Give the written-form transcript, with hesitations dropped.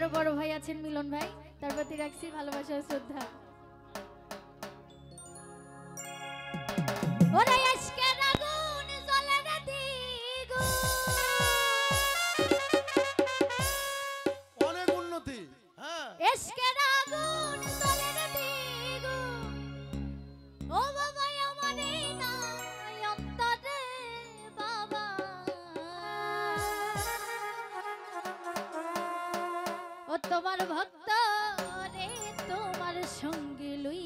আমারও বড় ভাই আছেন মিলন ভাই, তার প্রতি রাখছি ভালোবাসা ও শ্রদ্ধা। ওরে আজকের আগুন জ্বলে রে দ্বিগুণ, অনেক উন্নতি। হ্যাঁ আজকের আগুন জ্বলে রে দ্বিগুণ, ও বাবা আমারে নাই অন্তরে বাবা, ও তোমার ভক্ত রে তোমার সঙ্গে লই